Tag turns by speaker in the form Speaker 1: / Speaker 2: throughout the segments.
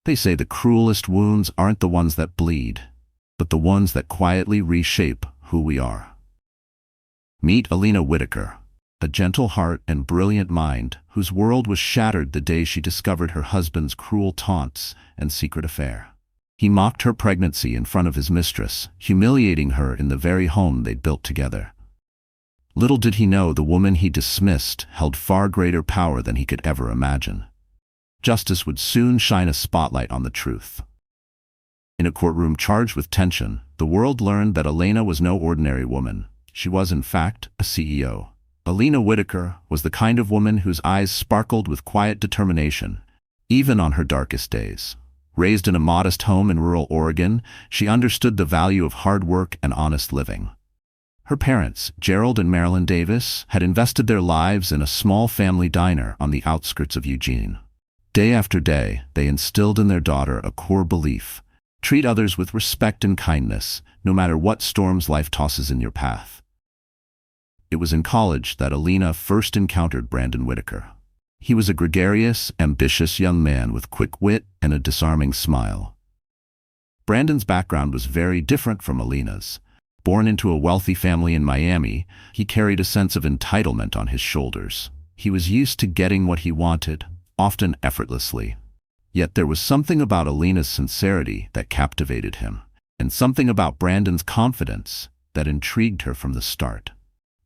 Speaker 1: They say the cruelest wounds aren't the ones that bleed, but the ones that quietly reshape who we are. Meet Elena Whitaker, a gentle heart and brilliant mind whose world was shattered the day she discovered her husband's cruel taunts and secret affair. He mocked her pregnancy in front of his mistress, humiliating her in the very home they'd built together. Little did he know the woman he dismissed held far greater power than he could ever imagine. Justice would soon shine a spotlight on the truth. In a courtroom charged with tension, the world learned that Elena was no ordinary woman. She was, in fact, a CEO. Elena Whitaker was the kind of woman whose eyes sparkled with quiet determination, even on her darkest days. Raised in a modest home in rural Oregon, she understood the value of hard work and honest living. Her parents, Gerald and Marilyn Davis, had invested their lives in a small family diner on the outskirts of Eugene. Day after day, they instilled in their daughter a core belief: treat others with respect and kindness, no matter what storms life tosses in your path. It was in college that Elena first encountered Brandon Whitaker. He was a gregarious, ambitious young man with quick wit and a disarming smile. Brandon's background was very different from Elena's. Born into a wealthy family in Miami, he carried a sense of entitlement on his shoulders. He was used to getting what he wanted, often effortlessly. Yet there was something about Elena's sincerity that captivated him, and something about Brandon's confidence that intrigued her from the start.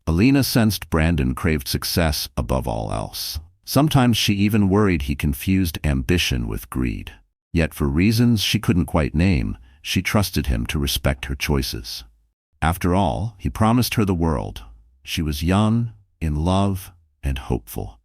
Speaker 1: Elena sensed Brandon craved success above all else. Sometimes she even worried he confused ambition with greed. Yet for reasons she couldn't quite name, she trusted him to respect her choices. After all, he promised her the world. She was young, in love, and hopeful.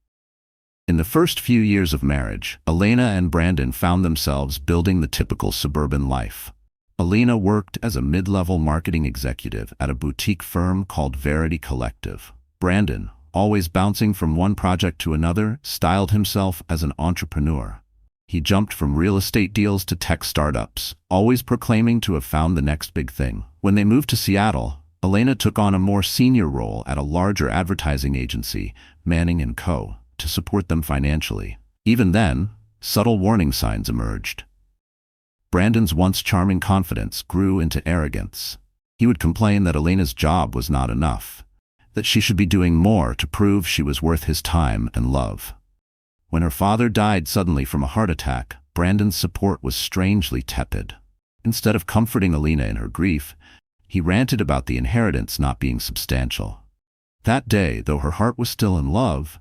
Speaker 1: In the first few years of marriage, Elena and Brandon found themselves building the typical suburban life. Elena worked as a mid-level marketing executive at a boutique firm called Verity Collective. Brandon, always bouncing from one project to another, styled himself as an entrepreneur. He jumped from real estate deals to tech startups, always proclaiming to have found the next big thing. When they moved to Seattle, Elena took on a more senior role at a larger advertising agency, Manning & Co., to support them financially. Even then, subtle warning signs emerged. Brandon's once charming confidence grew into arrogance. He would complain that Elena's job was not enough, that she should be doing more to prove she was worth his time and love. When her father died suddenly from a heart attack, Brandon's support was strangely tepid. Instead of comforting Elena in her grief, he ranted about the inheritance not being substantial. That day, though her heart was still in love,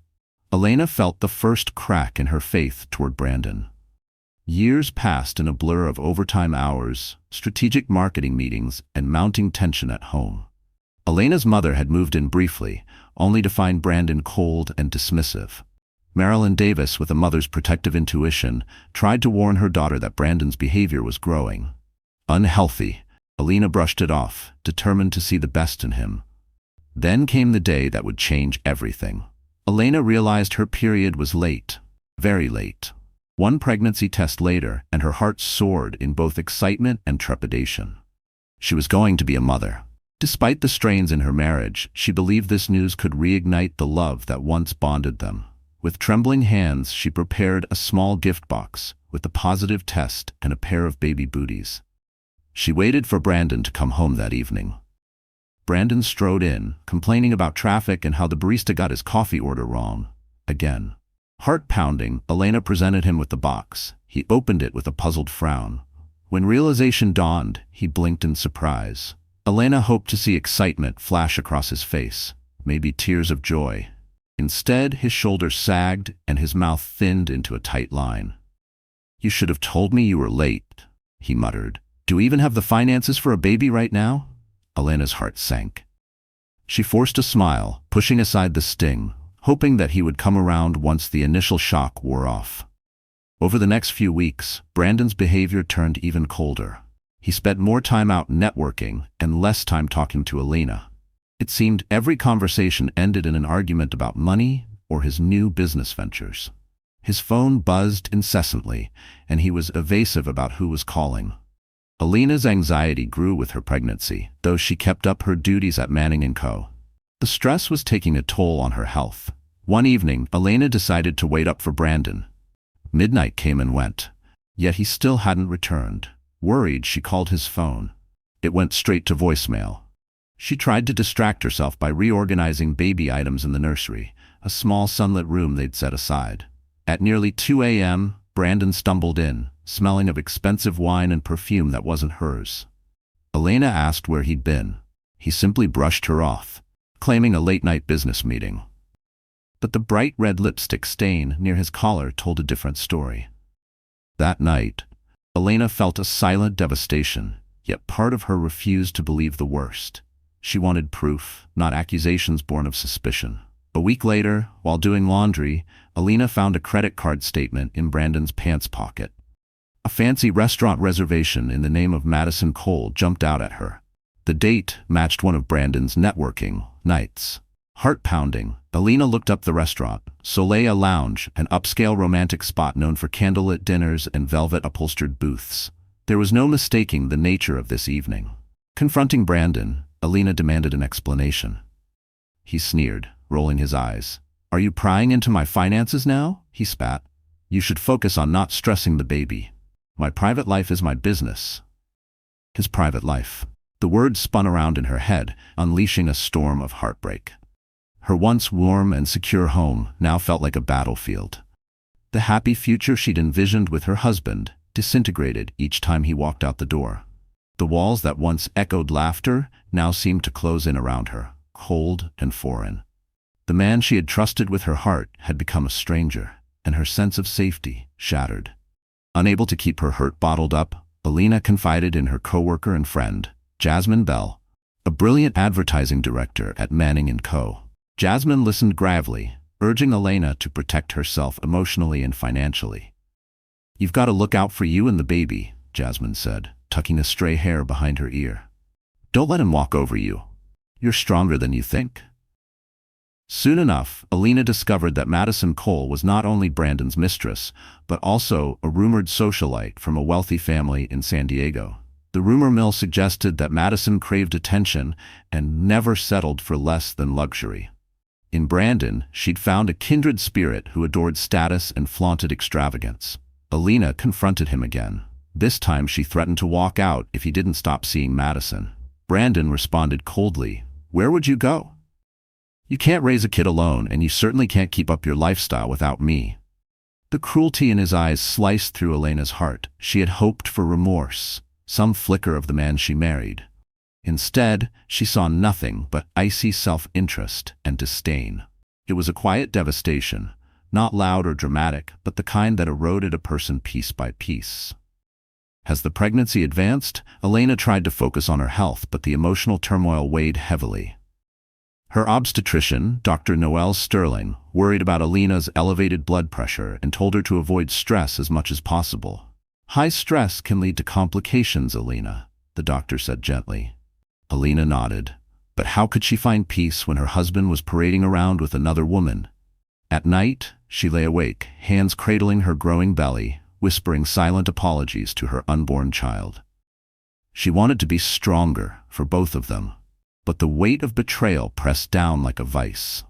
Speaker 1: Elena felt the first crack in her faith toward Brandon. Years passed in a blur of overtime hours, strategic marketing meetings, and mounting tension at home. Elena's mother had moved in briefly, only to find Brandon cold and dismissive. Marilyn Davis, with a mother's protective intuition, tried to warn her daughter that Brandon's behavior was growing. Unhealthy, Elena brushed it off, determined to see the best in him. Then came the day that would change everything. Elena realized her period was late, very late. One pregnancy test later, and her heart soared in both excitement and trepidation. She was going to be a mother. Despite the strains in her marriage, she believed this news could reignite the love that once bonded them. With trembling hands, she prepared a small gift box with a positive test and a pair of baby booties. She waited for Brandon to come home that evening. Brandon strode in, complaining about traffic and how the barista got his coffee order wrong. Again. Heart-pounding, Elena presented him with the box. He opened it with a puzzled frown. When realization dawned, he blinked in surprise. Elena hoped to see excitement flash across his face, maybe tears of joy. Instead, his shoulders sagged and his mouth thinned into a tight line. "You should have told me you were late," he muttered. "Do we even have the finances for a baby right now?" Elena's heart sank. She forced a smile, pushing aside the sting, hoping that he would come around once the initial shock wore off. Over the next few weeks, Brandon's behavior turned even colder. He spent more time out networking and less time talking to Elena. It seemed every conversation ended in an argument about money or his new business ventures. His phone buzzed incessantly, and he was evasive about who was calling. Elena's anxiety grew with her pregnancy, though she kept up her duties at Manning & Co. The stress was taking a toll on her health. One evening, Elena decided to wait up for Brandon. Midnight came and went. Yet he still hadn't returned. Worried, she called his phone. It went straight to voicemail. She tried to distract herself by reorganizing baby items in the nursery, a small sunlit room they'd set aside. At nearly 2 a.m., Brandon stumbled in, smelling of expensive wine and perfume that wasn't hers. Elena asked where he'd been. He simply brushed her off, claiming a late-night business meeting. But the bright red lipstick stain near his collar told a different story. That night, Elena felt a silent devastation, yet part of her refused to believe the worst. She wanted proof, not accusations born of suspicion. A week later, while doing laundry, Elena found a credit card statement in Brandon's pants pocket. A fancy restaurant reservation in the name of Madison Cole jumped out at her. The date matched one of Brandon's networking nights. Heart-pounding, Elena looked up the restaurant, Soleil Lounge, an upscale romantic spot known for candlelit dinners and velvet-upholstered booths. There was no mistaking the nature of this evening. Confronting Brandon, Elena demanded an explanation. He sneered, rolling his eyes. "Are you prying into my finances now?" he spat. "You should focus on not stressing the baby. My private life is my business." His private life. The words spun around in her head, unleashing a storm of heartbreak. Her once warm and secure home now felt like a battlefield. The happy future she'd envisioned with her husband disintegrated each time he walked out the door. The walls that once echoed laughter now seemed to close in around her, cold and foreign. The man she had trusted with her heart had become a stranger, and her sense of safety shattered. Unable to keep her hurt bottled up, Elena confided in her coworker and friend, Jasmine Bell, a brilliant advertising director at Manning & Co. Jasmine listened gravely, urging Elena to protect herself emotionally and financially. "You've got to look out for you and the baby," Jasmine said, tucking a stray hair behind her ear. "Don't let him walk over you. You're stronger than you think." Soon enough, Elena discovered that Madison Cole was not only Brandon's mistress, but also a rumored socialite from a wealthy family in San Diego. The rumor mill suggested that Madison craved attention and never settled for less than luxury. In Brandon, she'd found a kindred spirit who adored status and flaunted extravagance. Elena confronted him again. This time she threatened to walk out if he didn't stop seeing Madison. Brandon responded coldly, "Where would you go? You can't raise a kid alone, and you certainly can't keep up your lifestyle without me." The cruelty in his eyes sliced through Elena's heart. She had hoped for remorse, some flicker of the man she married. Instead, she saw nothing but icy self-interest and disdain. It was a quiet devastation, not loud or dramatic, but the kind that eroded a person piece by piece. As the pregnancy advanced, Elena tried to focus on her health, but the emotional turmoil weighed heavily. Her obstetrician, Dr. Noelle Sterling, worried about Elena's elevated blood pressure and told her to avoid stress as much as possible. "High stress can lead to complications, Elena," the doctor said gently. Elena nodded. But how could she find peace when her husband was parading around with another woman? At night, she lay awake, hands cradling her growing belly, whispering silent apologies to her unborn child. She wanted to be stronger for both of them, but the weight of betrayal pressed down like a vice.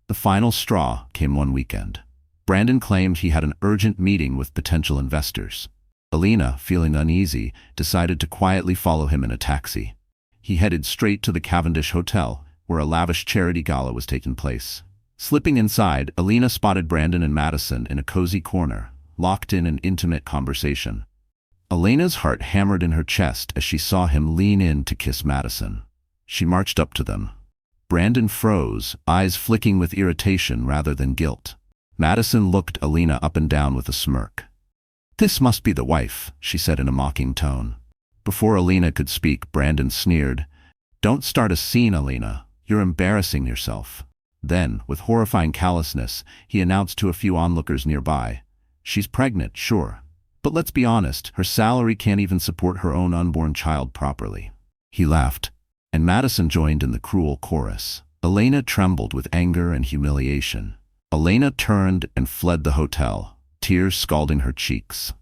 Speaker 1: The final straw came one weekend. Brandon claimed he had an urgent meeting with potential investors. Elena, feeling uneasy, decided to quietly follow him in a taxi. He headed straight to the Cavendish Hotel, where a lavish charity gala was taking place. Slipping inside, Elena spotted Brandon and Madison in a cozy corner, locked in an intimate conversation. Elena's heart hammered in her chest as she saw him lean in to kiss Madison. She marched up to them. Brandon froze, eyes flicking with irritation rather than guilt. Madison looked Elena up and down with a smirk. "This must be the wife," she said in a mocking tone. Before Elena could speak, Brandon sneered, "Don't start a scene, Elena. You're embarrassing yourself." Then, with horrifying callousness, he announced to a few onlookers nearby, "She's pregnant, sure. But let's be honest, her salary can't even support her own unborn child properly." He laughed, and Madison joined in the cruel chorus. Elena trembled with anger and humiliation. Elena turned and fled the hotel, tears scalding her cheeks.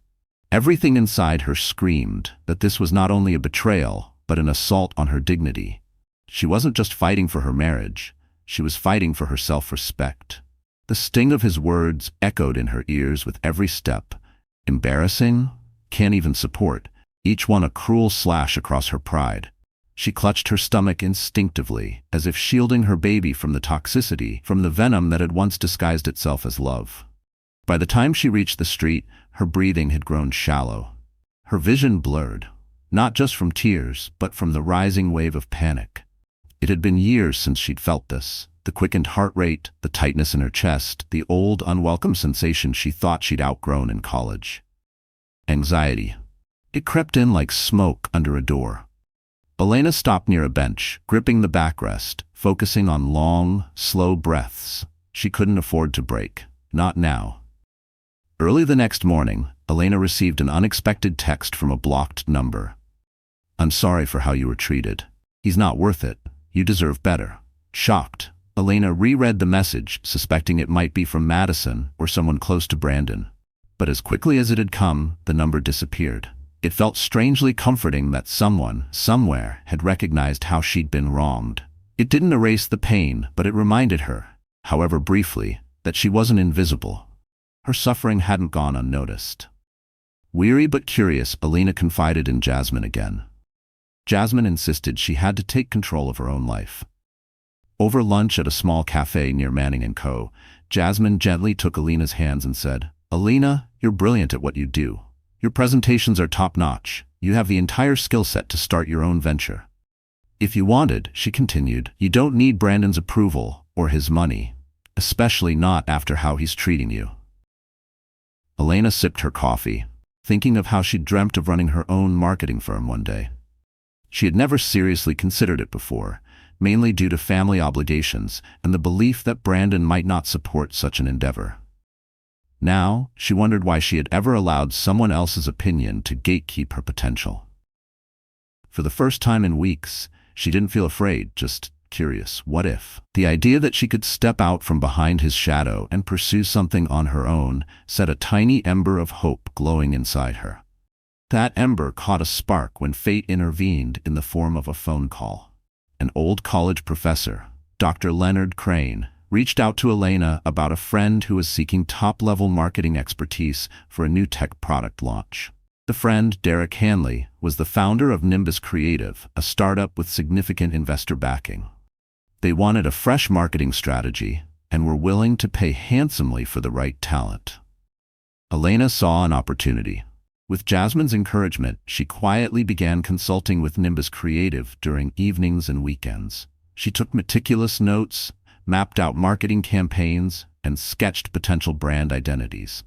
Speaker 1: Everything inside her screamed that this was not only a betrayal, but an assault on her dignity. She wasn't just fighting for her marriage, she was fighting for her self-respect. The sting of his words echoed in her ears with every step, Embarrassing? Can't even support. Each one a cruel slash across her pride. She clutched her stomach instinctively, as if shielding her baby from the toxicity, from the venom that had once disguised itself as love. By the time she reached the street, her breathing had grown shallow. Her vision blurred, not just from tears, but from the rising wave of panic. It had been years since she'd felt this. The quickened heart rate, the tightness in her chest, the old unwelcome sensation she thought she'd outgrown in college. Anxiety. It crept in like smoke under a door. Elena stopped near a bench, gripping the backrest, focusing on long, slow breaths. She couldn't afford to break. Not now. Early the next morning, Elena received an unexpected text from a blocked number. "I'm sorry for how you were treated. He's not worth it. You deserve better." Shocked, Elena reread the message, suspecting it might be from Madison or someone close to Brandon. But as quickly as it had come, the number disappeared. It felt strangely comforting that someone, somewhere, had recognized how she'd been wronged. It didn't erase the pain, but it reminded her, however briefly, that she wasn't invisible. Her suffering hadn't gone unnoticed. Weary but curious, Elena confided in Jasmine again. Jasmine insisted she had to take control of her own life. Over lunch at a small cafe near Manning & Co., Jasmine gently took Elena's hands and said, "Elena, you're brilliant at what you do. Your presentations are top-notch. You have the entire skill set to start your own venture. If you wanted," she continued, "you don't need Brandon's approval or his money, especially not after how he's treating you." Elena sipped her coffee, thinking of how she'd dreamt of running her own marketing firm one day. She had never seriously considered it before, mainly due to family obligations and the belief that Brandon might not support such an endeavor. Now, she wondered why she had ever allowed someone else's opinion to gatekeep her potential. For the first time in weeks, she didn't feel afraid, just curious. What if? The idea that she could step out from behind his shadow and pursue something on her own set a tiny ember of hope glowing inside her. That ember caught a spark when fate intervened in the form of a phone call. An old college professor, Dr. Leonard Crane, reached out to Elena about a friend who was seeking top-level marketing expertise for a new tech product launch. The friend, Derek Hanley, was the founder of Nimbus Creative, a startup with significant investor backing. They wanted a fresh marketing strategy and were willing to pay handsomely for the right talent. Elena saw an opportunity. With Jasmine's encouragement, she quietly began consulting with Nimbus Creative during evenings and weekends. She took meticulous notes, mapped out marketing campaigns, and sketched potential brand identities.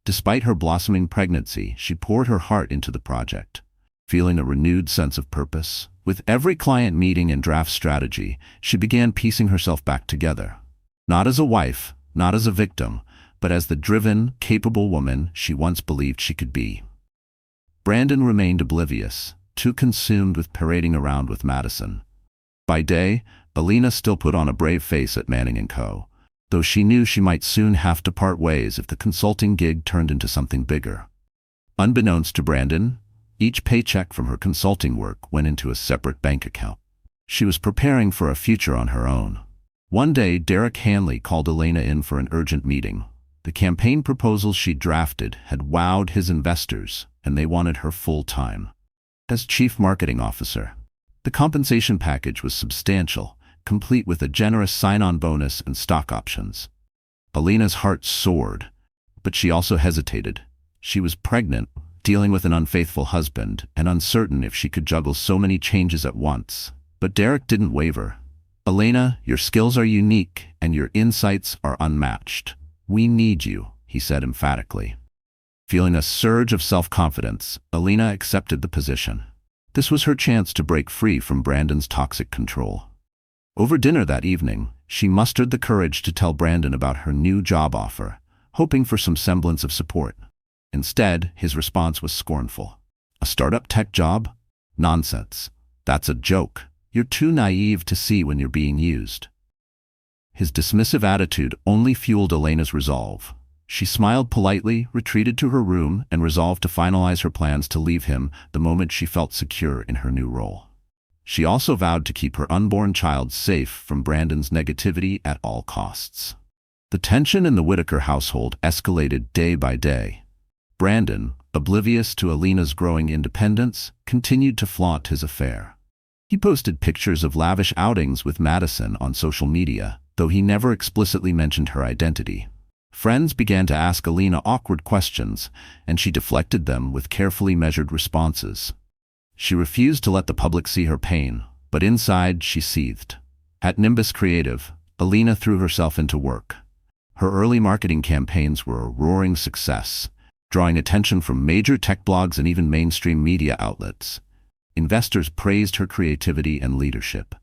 Speaker 1: Despite her blossoming pregnancy, she poured her heart into the project, feeling a renewed sense of purpose. With every client meeting and draft strategy, she began piecing herself back together. Not as a wife, not as a victim, but as the driven, capable woman she once believed she could be. Brandon remained oblivious, too consumed with parading around with Madison. By day, Elena still put on a brave face at Manning & Co., though she knew she might soon have to part ways if the consulting gig turned into something bigger. Unbeknownst to Brandon, each paycheck from her consulting work went into a separate bank account. She was preparing for a future on her own. One day, Derek Hanley called Elena in for an urgent meeting. The campaign proposals she drafted had wowed his investors, and they wanted her full-time. As chief marketing officer, the compensation package was substantial, complete with a generous sign-on bonus and stock options. Elena's heart soared, but she also hesitated. She was pregnant, dealing with an unfaithful husband, and uncertain if she could juggle so many changes at once. But Derek didn't waver. "Elena, your skills are unique, and your insights are unmatched. We need you," he said emphatically. Feeling a surge of self-confidence, Elena accepted the position. This was her chance to break free from Brandon's toxic control. Over dinner that evening, she mustered the courage to tell Brandon about her new job offer, hoping for some semblance of support. Instead, his response was scornful. "A startup tech job? Nonsense. That's a joke. You're too naive to see when you're being used." His dismissive attitude only fueled Elena's resolve. She smiled politely, retreated to her room, and resolved to finalize her plans to leave him the moment she felt secure in her new role. She also vowed to keep her unborn child safe from Brandon's negativity at all costs. The tension in the Whitaker household escalated day by day. Brandon, oblivious to Elena's growing independence, continued to flaunt his affair. He posted pictures of lavish outings with Madison on social media, though he never explicitly mentioned her identity. Friends began to ask Elena awkward questions, and she deflected them with carefully measured responses. She refused to let the public see her pain, but inside she seethed. At Nimbus Creative, Elena threw herself into work. Her early marketing campaigns were a roaring success, drawing attention from major tech blogs and even mainstream media outlets. Investors praised her creativity and leadership.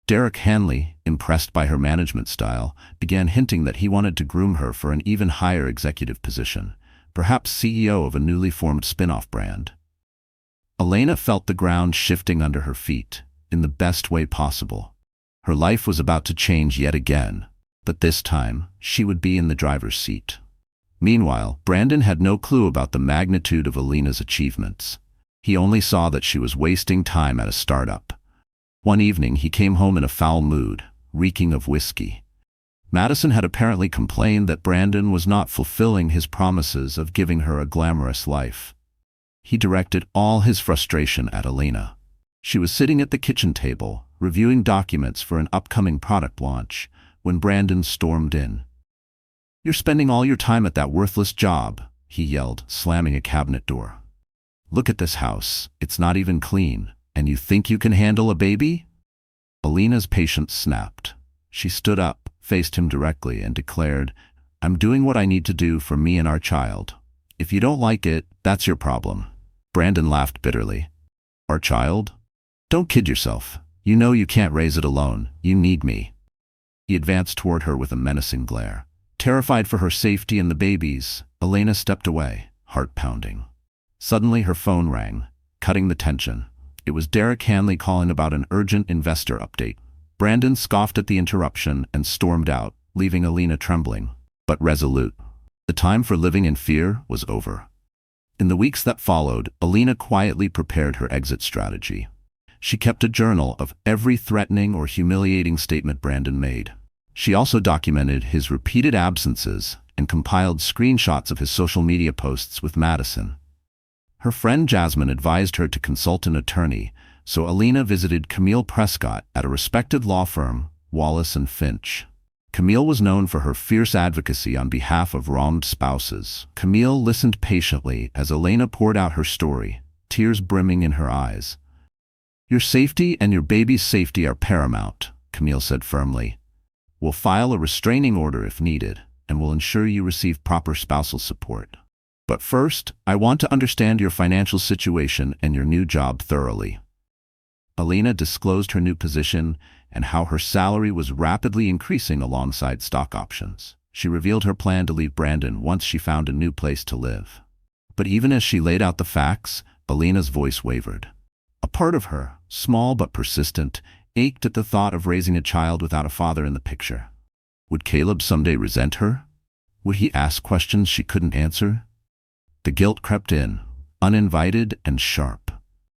Speaker 1: Derek Hanley, impressed by her management style, began hinting that he wanted to groom her for an even higher executive position, perhaps CEO of a newly formed spin-off brand. Elena felt the ground shifting under her feet, in the best way possible. Her life was about to change yet again, but this time, she would be in the driver's seat. Meanwhile, Brandon had no clue about the magnitude of Elena's achievements. He only saw that she was wasting time at a startup. One evening, he came home in a foul mood, reeking of whiskey. Madison had apparently complained that Brandon was not fulfilling his promises of giving her a glamorous life. He directed all his frustration at Elena. She was sitting at the kitchen table, reviewing documents for an upcoming product launch, when Brandon stormed in. "You're spending all your time at that worthless job," he yelled, slamming a cabinet door. "Look at this house, it's not even clean, and you think you can handle a baby?" Elena's patience snapped. She stood up, faced him directly, and declared, "I'm doing what I need to do for me and our child. If you don't like it, that's your problem." Brandon laughed bitterly. "Our child? Don't kid yourself. You know you can't raise it alone. You need me." He advanced toward her with a menacing glare. Terrified for her safety and the baby's, Elena stepped away, heart pounding. Suddenly her phone rang, cutting the tension. It was Derek Hanley calling about an urgent investor update. Brandon scoffed at the interruption and stormed out, leaving Elena trembling, but resolute. The time for living in fear was over. In the weeks that followed, Elena quietly prepared her exit strategy. She kept a journal of every threatening or humiliating statement Brandon made. She also documented his repeated absences and compiled screenshots of his social media posts with Madison. Her friend Jasmine advised her to consult an attorney, so Elena visited Camille Prescott at a respected law firm, Wallace & Finch. Camille was known for her fierce advocacy on behalf of wronged spouses. Camille listened patiently as Elena poured out her story, tears brimming in her eyes. "Your safety and your baby's safety are paramount," Camille said firmly. "We'll file a restraining order if needed, and we'll ensure you receive proper spousal support. But first, I want to understand your financial situation and your new job thoroughly." Elena disclosed her new position and how her salary was rapidly increasing alongside stock options. She revealed her plan to leave Brandon once she found a new place to live. But even as she laid out the facts, Elena's voice wavered. A part of her, small but persistent, ached at the thought of raising a child without a father in the picture. Would Caleb someday resent her? Would he ask questions she couldn't answer? The guilt crept in, uninvited and sharp.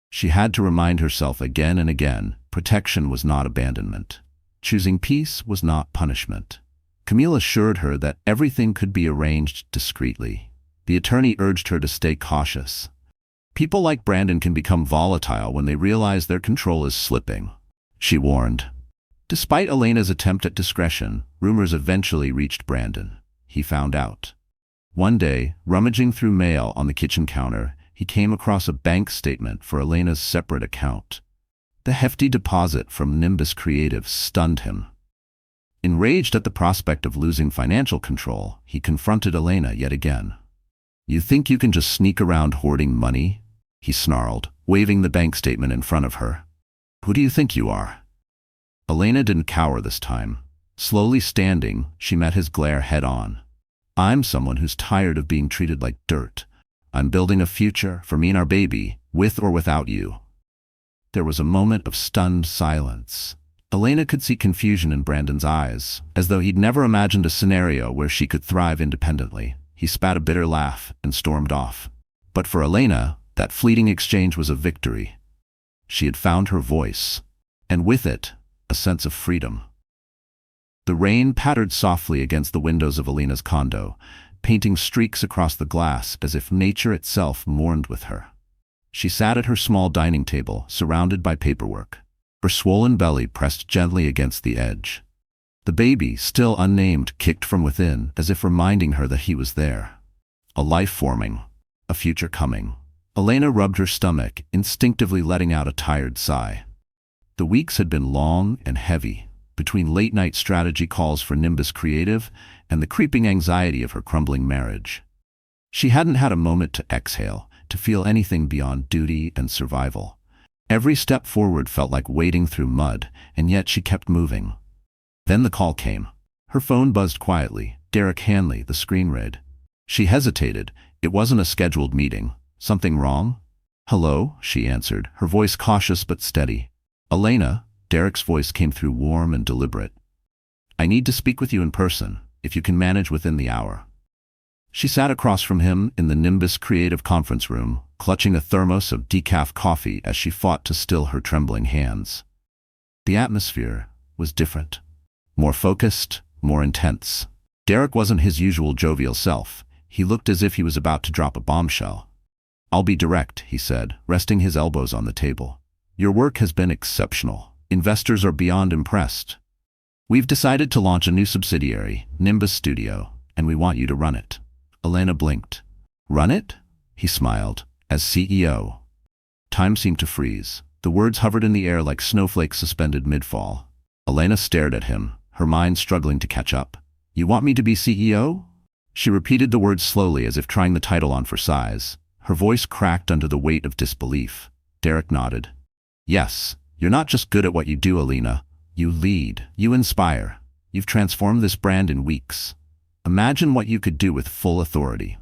Speaker 1: She had to remind herself again and again, protection was not abandonment. Choosing peace was not punishment. Camille assured her that everything could be arranged discreetly. The attorney urged her to stay cautious. People like Brandon can become volatile when they realize their control is slipping, she warned. Despite Elena's attempt at discretion, rumors eventually reached Brandon. He found out. One day, rummaging through mail on the kitchen counter, he came across a bank statement for Elena's separate account. The hefty deposit from Nimbus Creative stunned him. Enraged at the prospect of losing financial control, he confronted Elena yet again. "You think you can just sneak around hoarding money?" he snarled, waving the bank statement in front of her. "Who do you think you are?" Elena didn't cower this time. Slowly standing, she met his glare head-on. "I'm someone who's tired of being treated like dirt. I'm building a future for me and our baby, with or without you." There was a moment of stunned silence. Elena could see confusion in Brandon's eyes, as though he'd never imagined a scenario where she could thrive independently. He spat a bitter laugh and stormed off. But for Elena, that fleeting exchange was a victory. She had found her voice, and with it, a sense of freedom. The rain pattered softly against the windows of Elena's condo, painting streaks across the glass as if nature itself mourned with her. She sat at her small dining table, surrounded by paperwork, her swollen belly pressed gently against the edge. The baby, still unnamed, kicked from within, as if reminding her that he was there. A life forming, a future coming. Elena rubbed her stomach, instinctively letting out a tired sigh. The weeks had been long and heavy, between late-night strategy calls for Nimbus Creative and the creeping anxiety of her crumbling marriage. She hadn't had a moment to exhale, to feel anything beyond duty and survival. Every step forward felt like wading through mud, and yet she kept moving. Then the call came. Her phone buzzed quietly. Derek Hanley, the screen read. She hesitated. It wasn't a scheduled meeting. Something wrong? Hello, she answered, her voice cautious but steady. Elena, Derek's voice came through warm and deliberate. I need to speak with you in person, if you can manage within the hour. She sat across from him in the Nimbus Creative conference room, clutching a thermos of decaf coffee as she fought to still her trembling hands. The atmosphere was different. More focused, more intense. Derek wasn't his usual jovial self. He looked as if he was about to drop a bombshell. I'll be direct, he said, resting his elbows on the table. Your work has been exceptional. Investors are beyond impressed. We've decided to launch a new subsidiary, Nimbus Studio, and we want you to run it. Elena blinked. Run it? He smiled. As CEO. Time seemed to freeze. The words hovered in the air like snowflakes suspended mid-fall. Elena stared at him, her mind struggling to catch up. You want me to be CEO? She repeated the words slowly as if trying the title on for size. Her voice cracked under the weight of disbelief. Derek nodded. Yes, you're not just good at what you do, Elena. You lead. You inspire. You've transformed this brand in weeks. Imagine what you could do with full authority.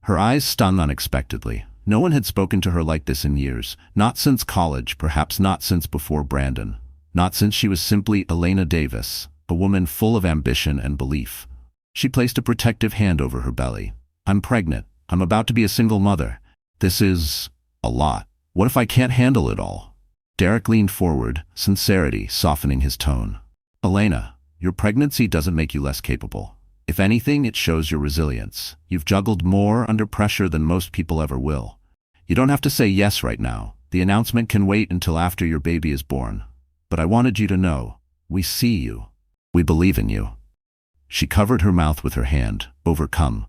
Speaker 1: Her eyes stung unexpectedly. No one had spoken to her like this in years. Not since college, perhaps not since before Brandon. Not since she was simply Elena Davis, a woman full of ambition and belief. She placed a protective hand over her belly. I'm pregnant. I'm about to be a single mother. This is a lot. What if I can't handle it all? Derek leaned forward, sincerity softening his tone. Elena, your pregnancy doesn't make you less capable. If anything, it shows your resilience. You've juggled more under pressure than most people ever will. You don't have to say yes right now. The announcement can wait until after your baby is born. But I wanted you to know, we see you. We believe in you. She covered her mouth with her hand, overcome.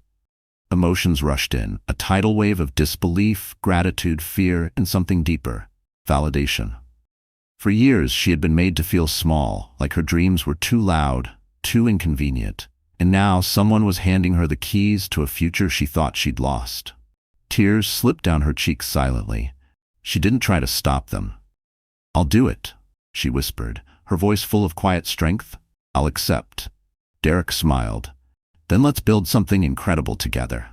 Speaker 1: Emotions rushed in, a tidal wave of disbelief, gratitude, fear, and something deeper, validation. For years, she had been made to feel small, like her dreams were too loud, too inconvenient. And now someone was handing her the keys to a future she thought she'd lost. Tears slipped down her cheeks silently. She didn't try to stop them. I'll do it, she whispered, her voice full of quiet strength. I'll accept. Derek smiled. Then let's build something incredible together.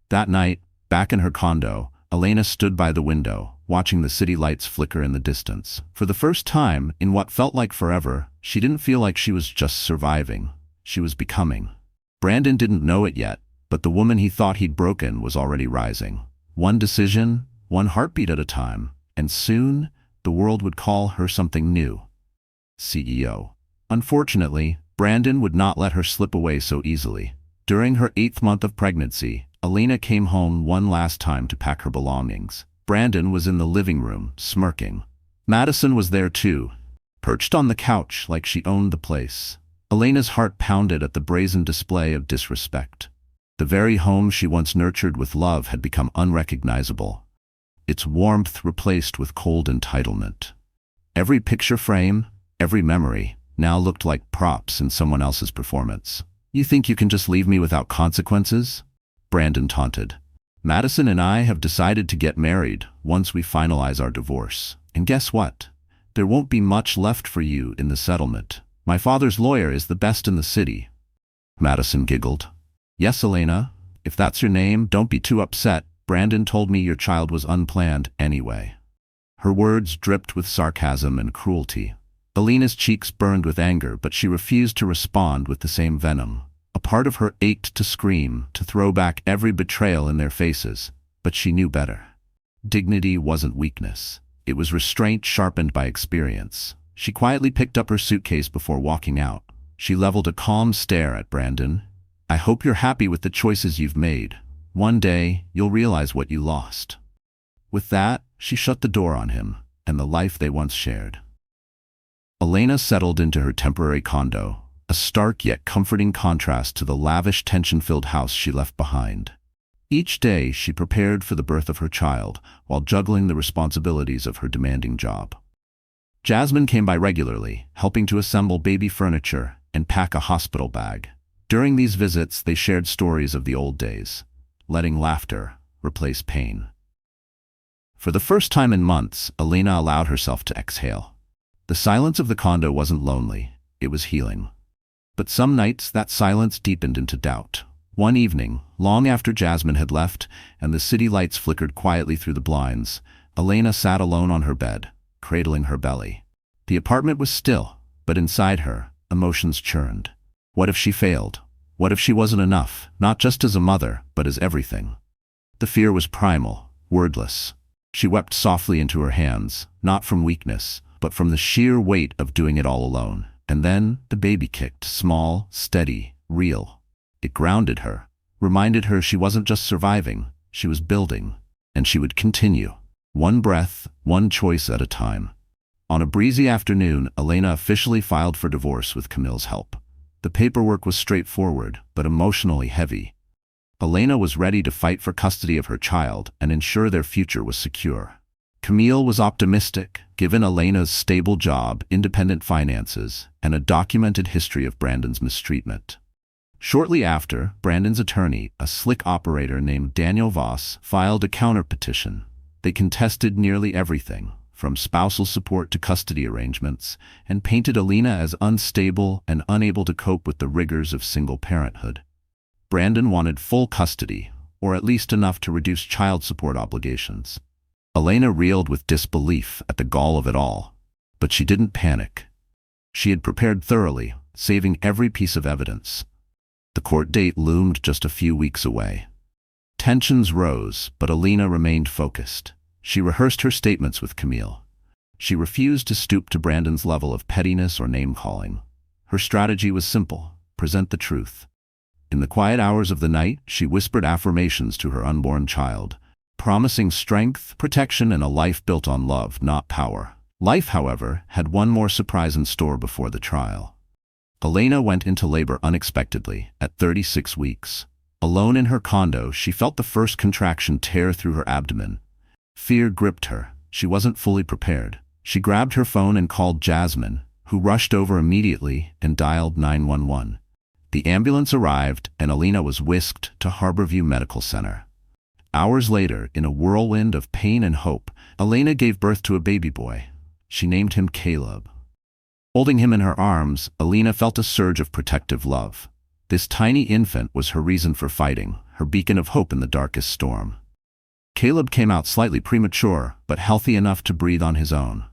Speaker 1: That night, back in her condo, Elena stood by the window, watching the city lights flicker in the distance. For the first time, in what felt like forever, she didn't feel like she was just surviving. She was becoming. Brandon didn't know it yet, but the woman he thought he'd broken was already rising. One decision, one heartbeat at a time, and soon, the world would call her something new. CEO. Unfortunately, Brandon would not let her slip away so easily. During her 8th month of pregnancy, Elena came home one last time to pack her belongings. Brandon was in the living room, smirking. Madison was there too, perched on the couch like she owned the place. Elena's heart pounded at the brazen display of disrespect. The very home she once nurtured with love had become unrecognizable, its warmth replaced with cold entitlement. Every picture frame, every memory, now looked like props in someone else's performance. You think you can just leave me without consequences? Brandon taunted. Madison and I have decided to get married once we finalize our divorce. And guess what? There won't be much left for you in the settlement. My father's lawyer is the best in the city. Madison giggled. Yes, Elena, if that's your name, don't be too upset. Brandon told me your child was unplanned anyway. Her words dripped with sarcasm and cruelty. Elena's cheeks burned with anger, but she refused to respond with the same venom. A part of her ached to scream, to throw back every betrayal in their faces, but she knew better. Dignity wasn't weakness. It was restraint sharpened by experience. She quietly picked up her suitcase before walking out. She leveled a calm stare at Brandon. I hope you're happy with the choices you've made. One day, you'll realize what you lost." With that, she shut the door on him and the life they once shared. Elena settled into her temporary condo, a stark yet comforting contrast to the lavish, tension-filled house she left behind. Each day, she prepared for the birth of her child while juggling the responsibilities of her demanding job. Jasmine came by regularly, helping to assemble baby furniture and pack a hospital bag. During these visits, they shared stories of the old days, letting laughter replace pain. For the first time in months, Elena allowed herself to exhale. The silence of the condo wasn't lonely, it was healing. But some nights, that silence deepened into doubt. One evening, long after Jasmine had left and the city lights flickered quietly through the blinds, Elena sat alone on her bed, cradling her belly. The apartment was still, but inside her, emotions churned. What if she failed? What if she wasn't enough, not just as a mother, but as everything? The fear was primal, wordless. She wept softly into her hands, not from weakness, but from the sheer weight of doing it all alone. And then the baby kicked, small, steady, real. It grounded her, reminded her she wasn't just surviving, she was building, and she would continue. One breath, one choice at a time. On a breezy afternoon, Elena officially filed for divorce with Camille's help. The paperwork was straightforward, but emotionally heavy. Elena was ready to fight for custody of her child and ensure their future was secure. Camille was optimistic, given Elena's stable job, independent finances, and a documented history of Brandon's mistreatment. Shortly after, Brandon's attorney, a slick operator named Daniel Voss, filed a counter-petition. They contested nearly everything, from spousal support to custody arrangements, and painted Elena as unstable and unable to cope with the rigors of single parenthood. Brandon wanted full custody, or at least enough to reduce child support obligations. Elena reeled with disbelief at the gall of it all, but she didn't panic. She had prepared thoroughly, saving every piece of evidence. The court date loomed just a few weeks away. Tensions rose, but Elena remained focused. She rehearsed her statements with Camille. She refused to stoop to Brandon's level of pettiness or name-calling. Her strategy was simple: present the truth. In the quiet hours of the night, she whispered affirmations to her unborn child, promising strength, protection, and a life built on love, not power. Life, however, had one more surprise in store before the trial. Elena went into labor unexpectedly, at 36 weeks. Alone in her condo, she felt the first contraction tear through her abdomen. Fear gripped her. She wasn't fully prepared. She grabbed her phone and called Jasmine, who rushed over immediately and dialed 911. The ambulance arrived, and Elena was whisked to Harborview Medical Center. Hours later, in a whirlwind of pain and hope, Elena gave birth to a baby boy. She named him Caleb. Holding him in her arms, Elena felt a surge of protective love. This tiny infant was her reason for fighting, her beacon of hope in the darkest storm. Caleb came out slightly premature, but healthy enough to breathe on his own.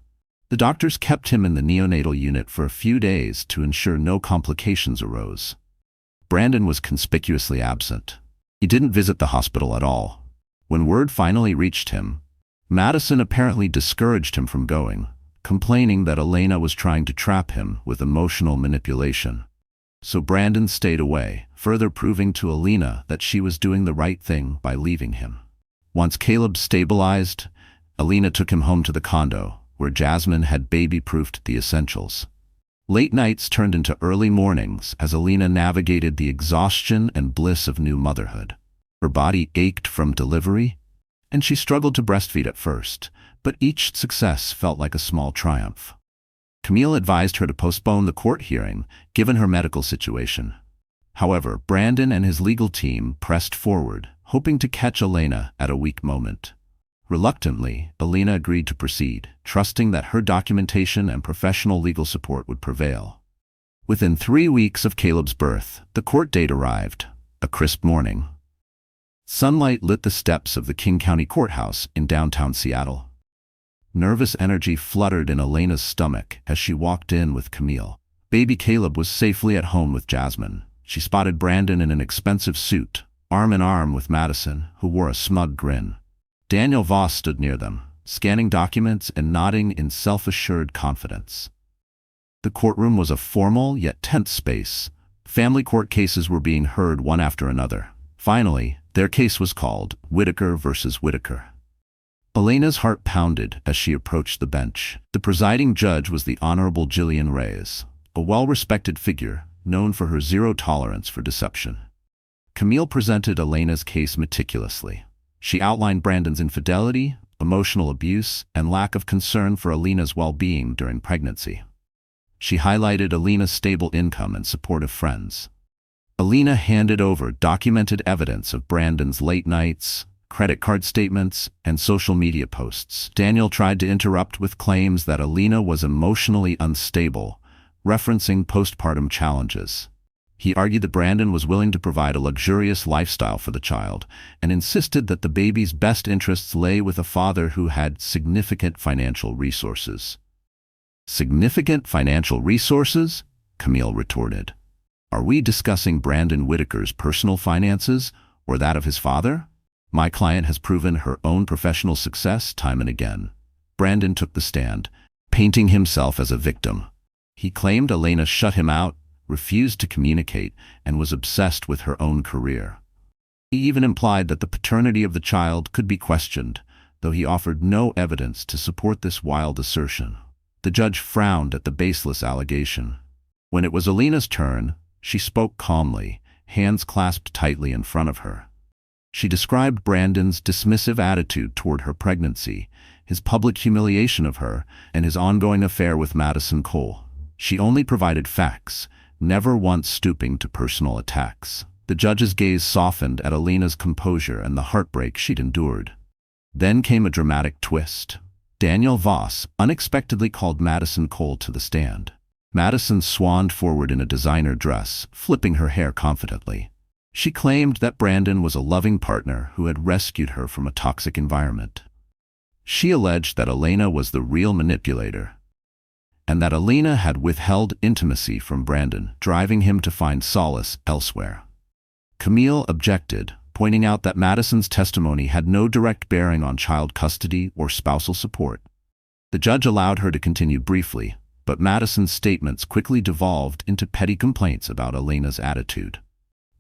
Speaker 1: The doctors kept him in the neonatal unit for a few days to ensure no complications arose. Brandon was conspicuously absent. He didn't visit the hospital at all. When word finally reached him, Madison apparently discouraged him from going, complaining that Elena was trying to trap him with emotional manipulation. So Brandon stayed away, further proving to Elena that she was doing the right thing by leaving him. Once Caleb stabilized, Elena took him home to the condo, where Jasmine had baby-proofed the essentials. Late nights turned into early mornings as Elena navigated the exhaustion and bliss of new motherhood. Her body ached from delivery, and she struggled to breastfeed at first, but each success felt like a small triumph. Camille advised her to postpone the court hearing, given her medical situation. However, Brandon and his legal team pressed forward, hoping to catch Elena at a weak moment. Reluctantly, Elena agreed to proceed, trusting that her documentation and professional legal support would prevail. Within 3 weeks of Caleb's birth, the court date arrived, a crisp morning. Sunlight lit the steps of the King County Courthouse in downtown Seattle. Nervous energy fluttered in Elena's stomach as she walked in with Camille. Baby Caleb was safely at home with Jasmine. She spotted Brandon in an expensive suit, arm in arm with Madison, who wore a smug grin. Daniel Voss stood near them, scanning documents and nodding in self-assured confidence. The courtroom was a formal yet tense space, Family court cases were being heard one after another. Finally, their case was called Whitaker versus Whitaker. Elena's heart pounded as she approached the bench. The presiding judge was the Honorable Jillian Reyes, a well-respected figure known for her zero tolerance for deception. Camille presented Elena's case meticulously. She outlined Brandon's infidelity, emotional abuse, and lack of concern for Elena's well-being during pregnancy. She highlighted Elena's stable income and supportive friends. Elena handed over documented evidence of Brandon's late nights, credit card statements, and social media posts. Daniel tried to interrupt with claims that Elena was emotionally unstable, referencing postpartum challenges. He argued that Brandon was willing to provide a luxurious lifestyle for the child and insisted that the baby's best interests lay with a father who had significant financial resources. Significant financial resources? Camille retorted. Are we discussing Brandon Whitaker's personal finances or that of his father? My client has proven her own professional success time and again. Brandon took the stand, painting himself as a victim. He claimed Elena shut him out, refused to communicate, and was obsessed with her own career. He even implied that the paternity of the child could be questioned, though he offered no evidence to support this wild assertion. The judge frowned at the baseless allegation. When it was Elena's turn, she spoke calmly, hands clasped tightly in front of her. She described Brandon's dismissive attitude toward her pregnancy, his public humiliation of her, and his ongoing affair with Madison Cole. She only provided facts, never once stooping to personal attacks. The judge's gaze softened at Elena's composure and the heartbreak she'd endured. Then came a dramatic twist. Daniel Voss unexpectedly called Madison Cole to the stand. Madison swanned forward in a designer dress, flipping her hair confidently. She claimed that Brandon was a loving partner who had rescued her from a toxic environment. She alleged that Elena was the real manipulator, and that Elena had withheld intimacy from Brandon, driving him to find solace elsewhere. Camille objected, pointing out that Madison's testimony had no direct bearing on child custody or spousal support. The judge allowed her to continue briefly, but Madison's statements quickly devolved into petty complaints about Elena's attitude.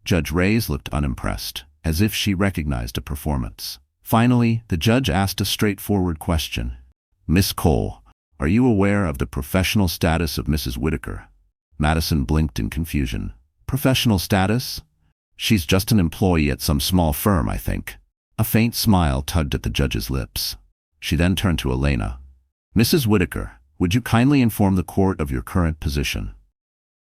Speaker 1: Judge Reyes looked unimpressed, as if she recognized a performance. Finally, the judge asked a straightforward question. Miss Cole, are you aware of the professional status of Mrs. Whitaker? Madison blinked in confusion. Professional status? She's just an employee at some small firm, I think. A faint smile tugged at the judge's lips. She then turned to Elena. Mrs. Whitaker, would you kindly inform the court of your current position?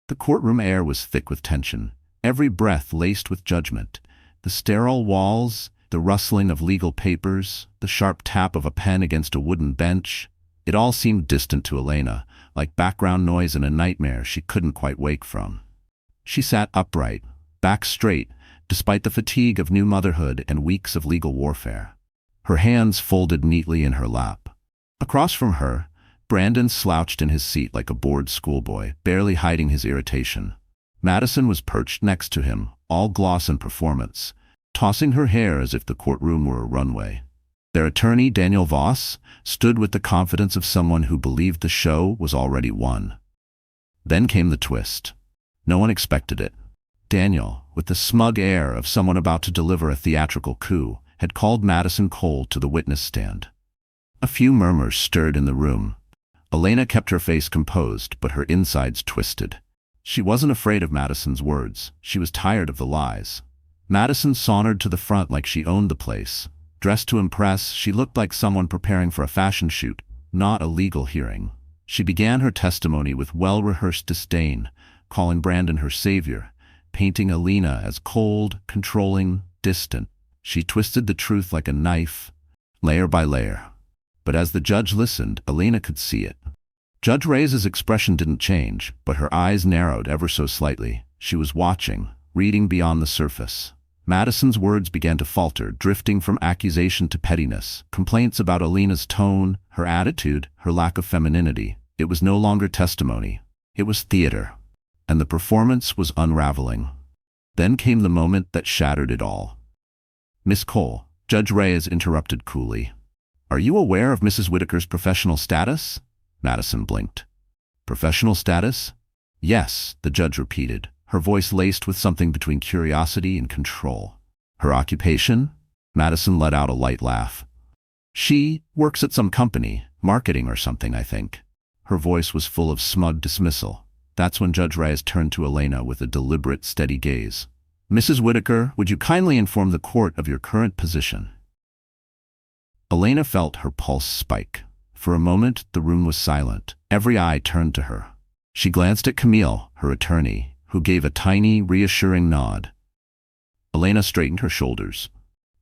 Speaker 1: The courtroom air was thick with tension, every breath laced with judgment. The sterile walls, the rustling of legal papers, the sharp tap of a pen against a wooden bench, it all seemed distant to Elena, like background noise in a nightmare she couldn't quite wake from. She sat upright, back straight, despite the fatigue of new motherhood and weeks of legal warfare. Her hands folded neatly in her lap. Across from her, Brandon slouched in his seat like a bored schoolboy, barely hiding his irritation. Madison was perched next to him, all gloss and performance, tossing her hair as if the courtroom were a runway. Their attorney, Daniel Voss, stood with the confidence of someone who believed the show was already won. Then came the twist. No one expected it. Daniel, with the smug air of someone about to deliver a theatrical coup, had called Madison Cole to the witness stand. A few murmurs stirred in the room. Elena kept her face composed, but her insides twisted. She wasn't afraid of Madison's words. She was tired of the lies. Madison sauntered to the front like she owned the place. Dressed to impress, she looked like someone preparing for a fashion shoot, not a legal hearing. She began her testimony with well-rehearsed disdain, calling Brandon her savior, painting Elena as cold, controlling, distant. She twisted the truth like a knife, layer by layer. But as the judge listened, Elena could see it. Judge Reyes' expression didn't change, but her eyes narrowed ever so slightly. She was watching, reading beyond the surface. Madison's words began to falter, drifting from accusation to pettiness, complaints about Elena's tone, her attitude, her lack of femininity. It was no longer testimony. It was theater. And the performance was unraveling. Then came the moment that shattered it all. Miss Cole, Judge Reyes interrupted coolly. Are you aware of Mrs. Whitaker's professional status? Madison blinked. Professional status? Yes, the judge repeated. her voice laced with something between curiosity and control. Her occupation? Madison let out a light laugh. She works at some company, marketing or something, I think. Her voice was full of smug dismissal. That's when Judge Reyes turned to Elena with a deliberate, steady gaze. Mrs. Whitaker, would you kindly inform the court of your current position? Elena felt her pulse spike. For a moment, the room was silent. Every eye turned to her. She glanced at Camille, her attorney, who gave a tiny, reassuring nod. Elena straightened her shoulders.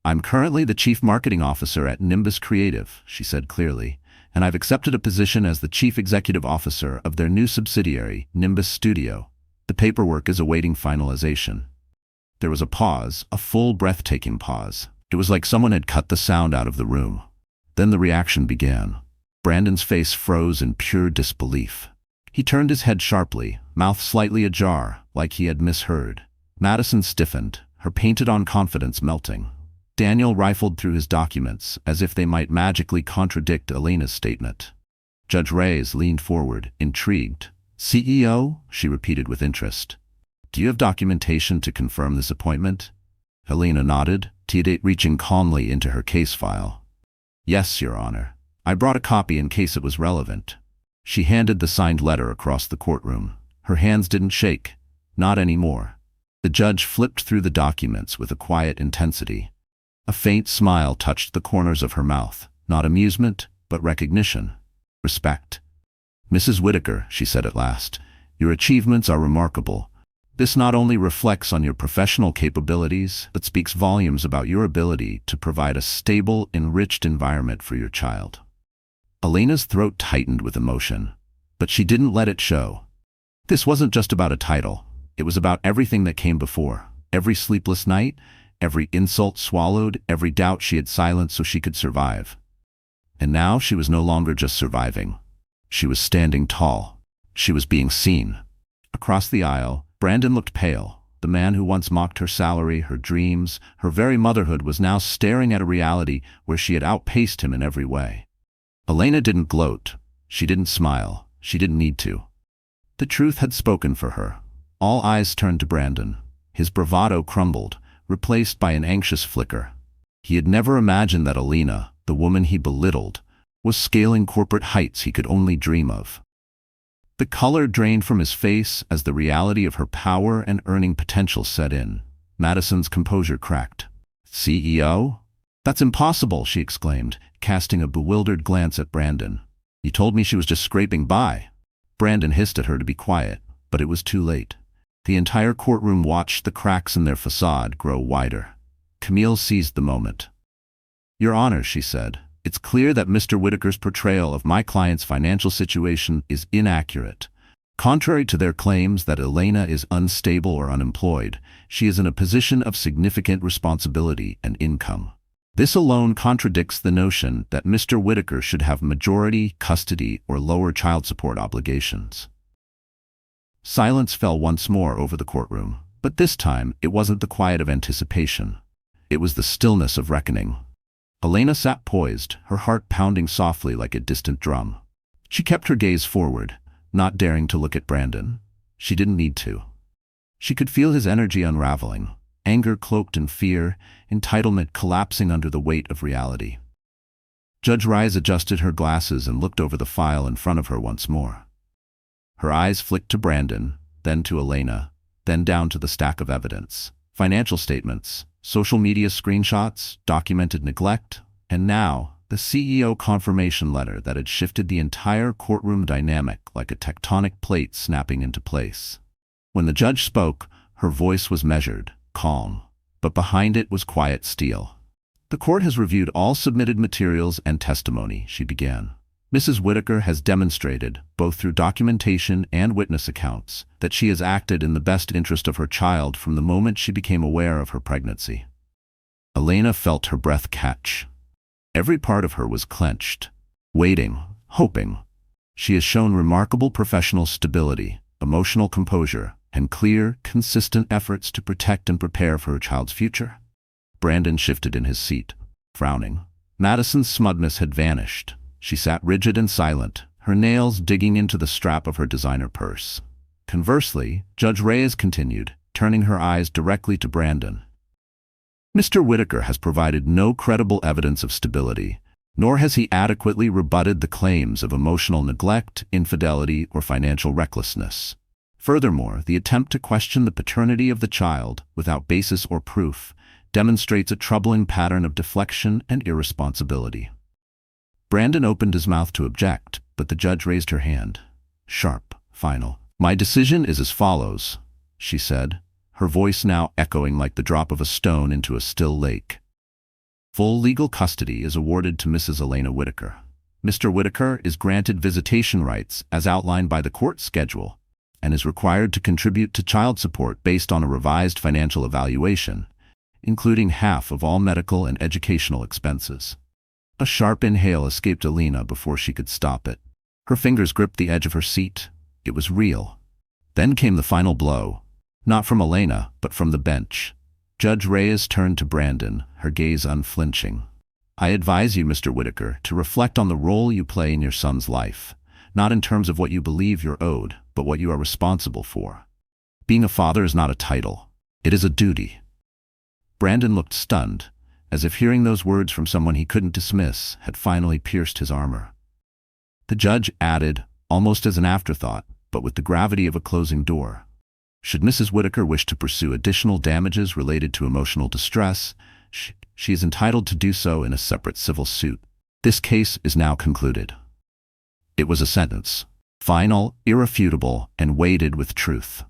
Speaker 1: I'm currently the chief marketing officer at Nimbus Creative, she said clearly, and I've accepted a position as the chief executive officer of their new subsidiary, Nimbus Studio. The paperwork is awaiting finalization. There was a pause, a full breathtaking pause. It was like someone had cut the sound out of the room. Then the reaction began. Brandon's face froze in pure disbelief. He turned his head sharply, mouth slightly ajar, like he had misheard. Madison stiffened, her painted-on confidence melting. Daniel rifled through his documents, as if they might magically contradict Elena's statement. Judge Reyes leaned forward, intrigued. CEO? She repeated with interest. Do you have documentation to confirm this appointment? Elena nodded, reaching calmly into her case file. Yes, Your Honor. I brought a copy in case it was relevant. She handed the signed letter across the courtroom. Her hands didn't shake. Not anymore. The judge flipped through the documents with a quiet intensity. A faint smile touched the corners of her mouth. Not amusement, but recognition. Respect. Mrs. Whitaker, she said at last, your achievements are remarkable. This not only reflects on your professional capabilities, but speaks volumes about your ability to provide a stable, enriched environment for your child. Elena's throat tightened with emotion, but she didn't let it show. This wasn't just about a title. It was about everything that came before. Every sleepless night, every insult swallowed, every doubt she had silenced so she could survive. And now she was no longer just surviving. She was standing tall. She was being seen. Across the aisle, Brandon looked pale. The man who once mocked her salary, her dreams, her very motherhood was now staring at a reality where she had outpaced him in every way. Elena didn't gloat. She didn't smile. She didn't need to. The truth had spoken for her. All eyes turned to Brandon. His bravado crumbled, replaced by an anxious flicker. He had never imagined that Elena, the woman he belittled, was scaling corporate heights he could only dream of. The color drained from his face as the reality of her power and earning potential set in. Madison's composure cracked. CEO? That's impossible, she exclaimed, casting a bewildered glance at Brandon. You told me she was just scraping by. Brandon hissed at her to be quiet, but it was too late. The entire courtroom watched the cracks in their facade grow wider. Camille seized the moment. Your Honor, she said, it's clear that Mr. Whitaker's portrayal of my client's financial situation is inaccurate. Contrary to their claims that Elena is unstable or unemployed, she is in a position of significant responsibility and income. This alone contradicts the notion that Mr. Whitaker should have majority, custody, or lower child support obligations. Silence fell once more over the courtroom, but this time it wasn't the quiet of anticipation. It was the stillness of reckoning. Elena sat poised, her heart pounding softly like a distant drum. She kept her gaze forward, not daring to look at Brandon. She didn't need to. She could feel his energy unraveling, anger cloaked in fear, entitlement collapsing under the weight of reality. Judge Reyes adjusted her glasses and looked over the file in front of her once more. Her eyes flicked to Brandon, then to Elena, then down to the stack of evidence. Financial statements, social media screenshots, documented neglect, and now the CEO confirmation letter that had shifted the entire courtroom dynamic like a tectonic plate snapping into place. When the judge spoke, her voice was measured, calm, but behind it was quiet steel. The court has reviewed all submitted materials and testimony, she began. Mrs. Whitaker has demonstrated, both through documentation and witness accounts, that she has acted in the best interest of her child from the moment she became aware of her pregnancy. Elena felt her breath catch. Every part of her was clenched, waiting, hoping. She has shown remarkable professional stability, emotional composure, and clear, consistent efforts to protect and prepare for her child's future. Brandon shifted in his seat, frowning. Madison's smugness had vanished. She sat rigid and silent, her nails digging into the strap of her designer purse. Conversely, Judge Reyes continued, turning her eyes directly to Brandon. Mr. Whitaker has provided no credible evidence of stability, nor has he adequately rebutted the claims of emotional neglect, infidelity, or financial recklessness. Furthermore, the attempt to question the paternity of the child, without basis or proof, demonstrates a troubling pattern of deflection and irresponsibility. Brandon opened his mouth to object, but the judge raised her hand. Sharp, final. My decision is as follows, she said, her voice now echoing like the drop of a stone into a still lake. Full legal custody is awarded to Mrs. Elena Whitaker. Mr. Whitaker is granted visitation rights as outlined by the court schedule and is required to contribute to child support based on a revised financial evaluation, including half of all medical and educational expenses. A sharp inhale escaped Elena before she could stop it. Her fingers gripped the edge of her seat. It was real. Then came the final blow. Not from Elena, but from the bench. Judge Reyes turned to Brandon, her gaze unflinching. I advise you, Mr. Whitaker, to reflect on the role you play in your son's life, not in terms of what you believe you're owed, but what you are responsible for. Being a father is not a title. It is a duty. Brandon looked stunned, as if hearing those words from someone he couldn't dismiss had finally pierced his armor. The judge added, almost as an afterthought, but with the gravity of a closing door. Should Mrs. Whitaker wish to pursue additional damages related to emotional distress, she is entitled to do so in a separate civil suit. This case is now concluded. It was a sentence, final, irrefutable, and weighted with truth.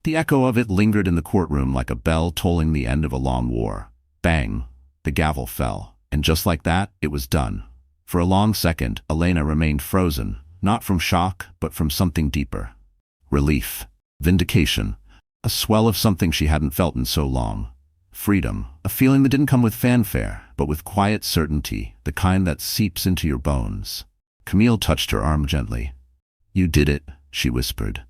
Speaker 1: The echo of it lingered in the courtroom like a bell tolling the end of a long war. Bang! The gavel fell, and just like that, it was done. For a long second, Elena remained frozen, not from shock, but from something deeper. Relief. Vindication. A swell of something she hadn't felt in so long. Freedom. A feeling that didn't come with fanfare, but with quiet certainty, the kind that seeps into your bones. Camille touched her arm gently. You did it, she whispered.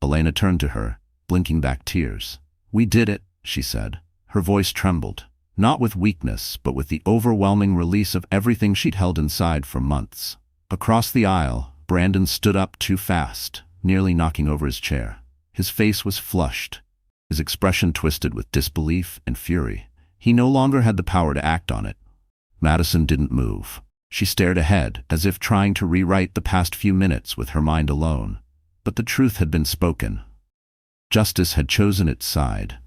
Speaker 1: Elena turned to her, blinking back tears. We did it, she said. Her voice trembled, not with weakness, but with the overwhelming release of everything she'd held inside for months. Across the aisle, Brandon stood up too fast, nearly knocking over his chair. His face was flushed, his expression twisted with disbelief and fury. He no longer had the power to act on it. Madison didn't move. She stared ahead, as if trying to rewrite the past few minutes with her mind alone. But the truth had been spoken. Justice had chosen its side.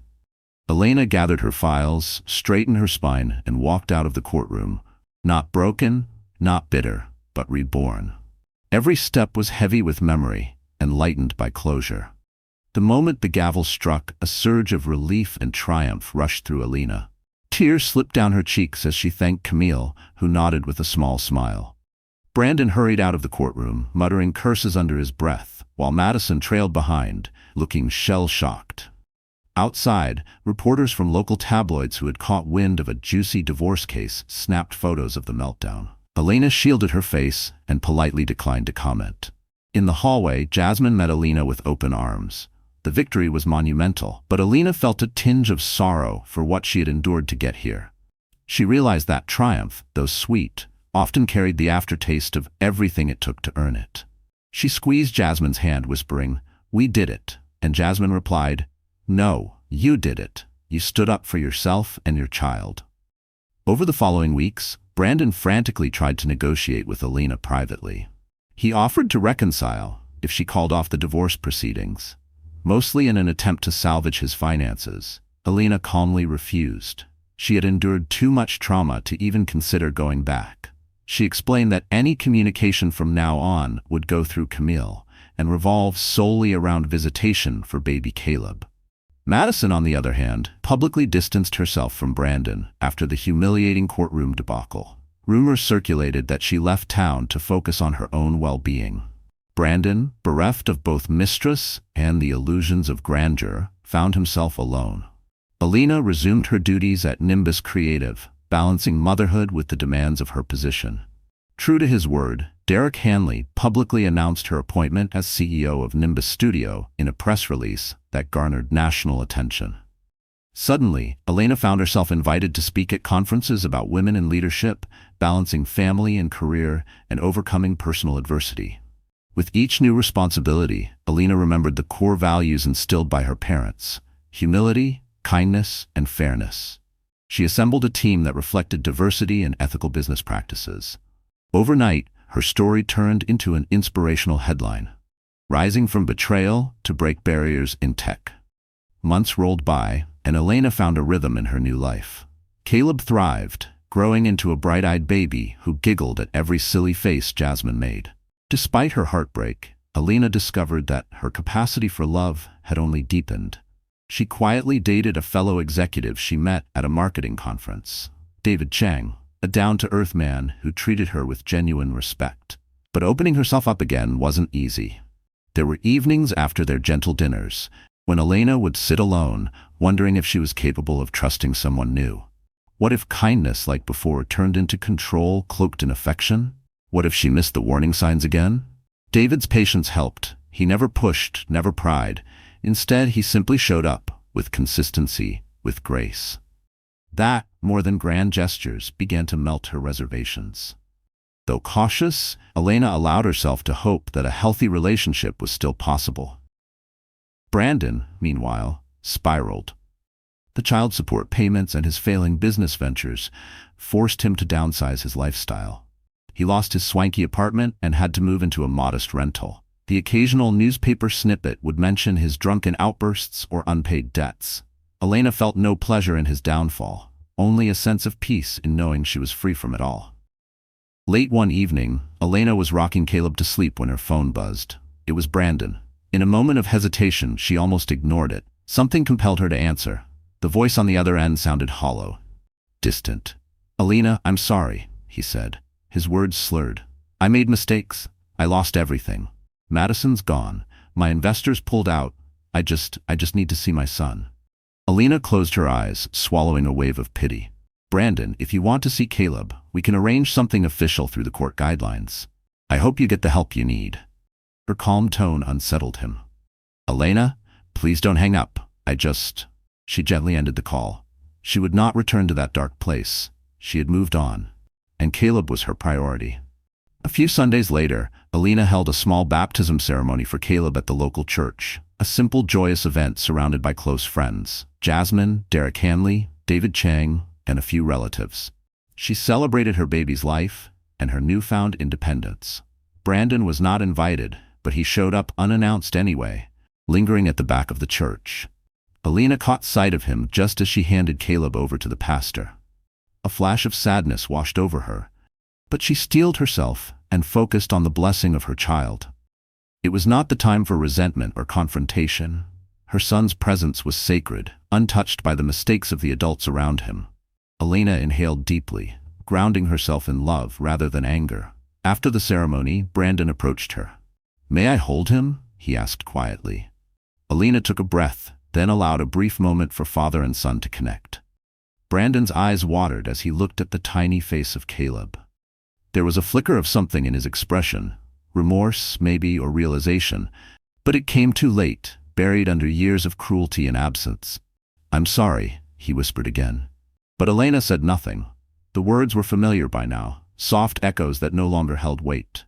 Speaker 1: Elena gathered her files, straightened her spine, and walked out of the courtroom, not broken, not bitter, but reborn. Every step was heavy with memory and lightened by closure. The moment the gavel struck, a surge of relief and triumph rushed through Elena. Tears slipped down her cheeks as she thanked Camille, who nodded with a small smile. Brandon hurried out of the courtroom, muttering curses under his breath, while Madison trailed behind, looking shell-shocked. Outside, reporters from local tabloids who had caught wind of a juicy divorce case snapped photos of the meltdown. Elena shielded her face and politely declined to comment. In the hallway, Jasmine met Elena with open arms. The victory was monumental, but Elena felt a tinge of sorrow for what she had endured to get here. She realized that triumph, though sweet, often carried the aftertaste of everything it took to earn it. She squeezed Jasmine's hand, whispering, "We did it," and Jasmine replied, "No, you did it. You stood up for yourself and your child." Over the following weeks, Brandon frantically tried to negotiate with Elena privately. He offered to reconcile if she called off the divorce proceedings, mostly in an attempt to salvage his finances. Elena calmly refused. She had endured too much trauma to even consider going back. She explained that any communication from now on would go through Camille and revolve solely around visitation for baby Caleb. Madison, on the other hand, publicly distanced herself from Brandon after the humiliating courtroom debacle. Rumors circulated that she left town to focus on her own well-being. Brandon, bereft of both Mistress and the illusions of grandeur, found himself alone. Elena resumed her duties at Nimbus Creative, balancing motherhood with the demands of her position. True to his word, Derek Hanley publicly announced her appointment as CEO of Nimbus Studio in a press release that garnered national attention. Suddenly, Elena found herself invited to speak at conferences about women in leadership, balancing family and career, and overcoming personal adversity. With each new responsibility, Elena remembered the core values instilled by her parents: humility, kindness, and fairness. She assembled a team that reflected diversity and ethical business practices. Overnight, her story turned into an inspirational headline: Rising from Betrayal to Break Barriers in Tech. Months rolled by, and Elena found a rhythm in her new life. Caleb thrived, growing into a bright-eyed baby who giggled at every silly face Jasmine made. Despite her heartbreak, Elena discovered that her capacity for love had only deepened. She quietly dated a fellow executive she met at a marketing conference, David Chang, a down-to-earth man who treated her with genuine respect. But opening herself up again wasn't easy. There were evenings after their gentle dinners, when Elena would sit alone, wondering if she was capable of trusting someone new. What if kindness like before turned into control cloaked in affection? What if she missed the warning signs again? David's patience helped. He never pushed, never pried. Instead, he simply showed up, with consistency, with grace. That, more than grand gestures, began to melt her reservations. Though cautious, Elena allowed herself to hope that a healthy relationship was still possible. Brandon, meanwhile, spiraled. The child support payments and his failing business ventures forced him to downsize his lifestyle. He lost his swanky apartment and had to move into a modest rental. The occasional newspaper snippet would mention his drunken outbursts or unpaid debts. Elena felt no pleasure in his downfall, only a sense of peace in knowing she was free from it all. Late one evening, Elena was rocking Caleb to sleep when her phone buzzed. It was Brandon. In a moment of hesitation, she almost ignored it. Something compelled her to answer. The voice on the other end sounded hollow, distant. "Elena, I'm sorry," he said, his words slurred. "I made mistakes. I lost everything. Madison's gone. My investors pulled out. I just need to see my son." Elena closed her eyes, swallowing a wave of pity. "Brandon, if you want to see Caleb, we can arrange something official through the court guidelines. I hope you get the help you need." Her calm tone unsettled him. "Elena, please don't hang up. She gently ended the call. She would not return to that dark place. She had moved on, and Caleb was her priority. A few Sundays later, Elena held a small baptism ceremony for Caleb at the local church, a simple, joyous event surrounded by close friends: Jasmine, Derek Hanley, David Chang, and a few relatives. She celebrated her baby's life and her newfound independence. Brandon was not invited, but he showed up unannounced anyway, lingering at the back of the church. Elena caught sight of him just as she handed Caleb over to the pastor. A flash of sadness washed over her, but she steeled herself and focused on the blessing of her child. It was not the time for resentment or confrontation. Her son's presence was sacred, untouched by the mistakes of the adults around him. Elena inhaled deeply, grounding herself in love rather than anger. After the ceremony, Brandon approached her. "May I hold him?" he asked quietly. Elena took a breath, then allowed a brief moment for father and son to connect. Brandon's eyes watered as he looked at the tiny face of Caleb. There was a flicker of something in his expression, remorse, maybe, or realization, but it came too late, buried under years of cruelty and absence. "I'm sorry," he whispered again. But Elena said nothing. The words were familiar by now, soft echoes that no longer held weight.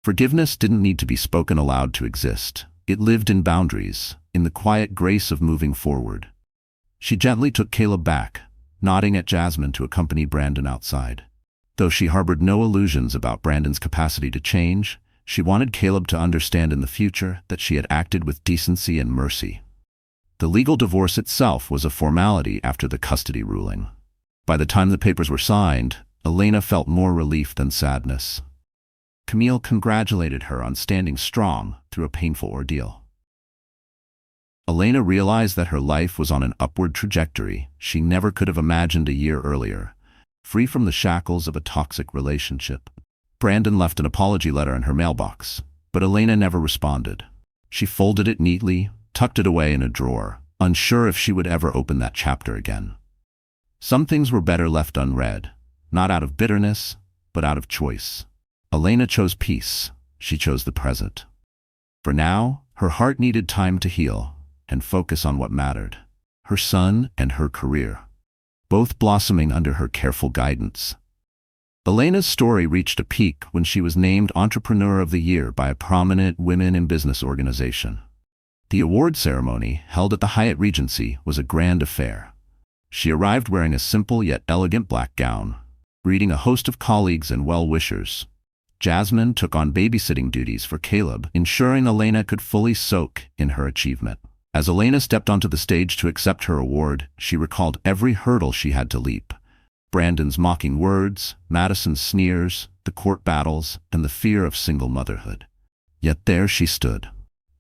Speaker 1: Forgiveness didn't need to be spoken aloud to exist. It lived in boundaries, in the quiet grace of moving forward. She gently took Caleb back, nodding at Jasmine to accompany Brandon outside. Though she harbored no illusions about Brandon's capacity to change, she wanted Caleb to understand in the future that she had acted with decency and mercy. The legal divorce itself was a formality after the custody ruling. By the time the papers were signed, Elena felt more relief than sadness. Camille congratulated her on standing strong through a painful ordeal. Elena realized that her life was on an upward trajectory she never could have imagined a year earlier, free from the shackles of a toxic relationship. Brandon left an apology letter in her mailbox, but Elena never responded. She folded it neatly, tucked it away in a drawer, unsure if she would ever open that chapter again. Some things were better left unread, not out of bitterness, but out of choice. Elena chose peace. She chose the present. For now, her heart needed time to heal and focus on what mattered: her son and her career, both blossoming under her careful guidance. Elena's story reached a peak when she was named Entrepreneur of the Year by a prominent women in business organization. The award ceremony, held at the Hyatt Regency, was a grand affair. She arrived wearing a simple yet elegant black gown, greeting a host of colleagues and well-wishers. Jasmine took on babysitting duties for Caleb, ensuring Elena could fully soak in her achievement. As Elena stepped onto the stage to accept her award, she recalled every hurdle she had to leap. Brandon's mocking words, Madison's sneers, the court battles, and the fear of single motherhood. Yet there she stood,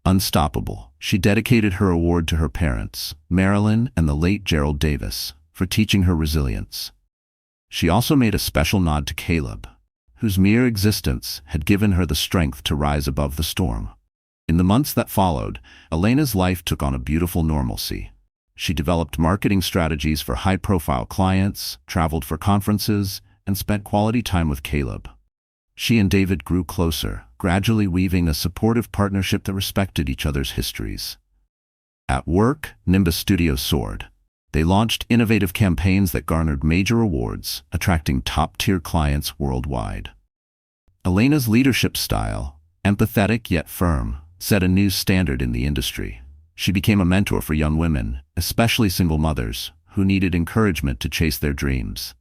Speaker 1: unstoppable. She dedicated her award to her parents, Marilyn and the late Gerald Davis, for teaching her resilience. She also made a special nod to Caleb, whose mere existence had given her the strength to rise above the storm. In the months that followed, Elena's life took on a beautiful normalcy. She developed marketing strategies for high-profile clients, traveled for conferences, and spent quality time with Caleb. She and David grew closer, gradually weaving a supportive partnership that respected each other's histories. At work, Nimbus Studios soared. They launched innovative campaigns that garnered major awards, attracting top-tier clients worldwide. Elena's leadership style, empathetic yet firm, set a new standard in the industry. She became a mentor for young women, especially single mothers, who needed encouragement to chase their dreams.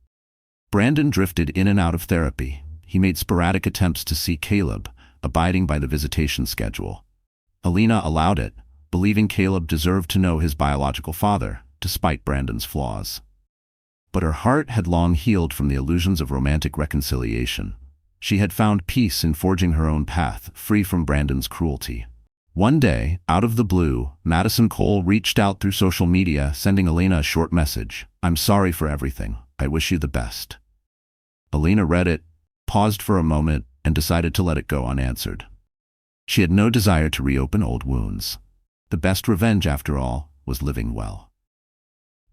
Speaker 1: Brandon drifted in and out of therapy. He made sporadic attempts to see Caleb, abiding by the visitation schedule. Elena allowed it, believing Caleb deserved to know his biological father, despite Brandon's flaws. But her heart had long healed from the illusions of romantic reconciliation. She had found peace in forging her own path, free from Brandon's cruelty. One day, out of the blue, Madison Cole reached out through social media, sending Elena a short message. "I'm sorry for everything. I wish you the best." Elena read it, paused for a moment, and decided to let it go unanswered. She had no desire to reopen old wounds. The best revenge, after all, was living well.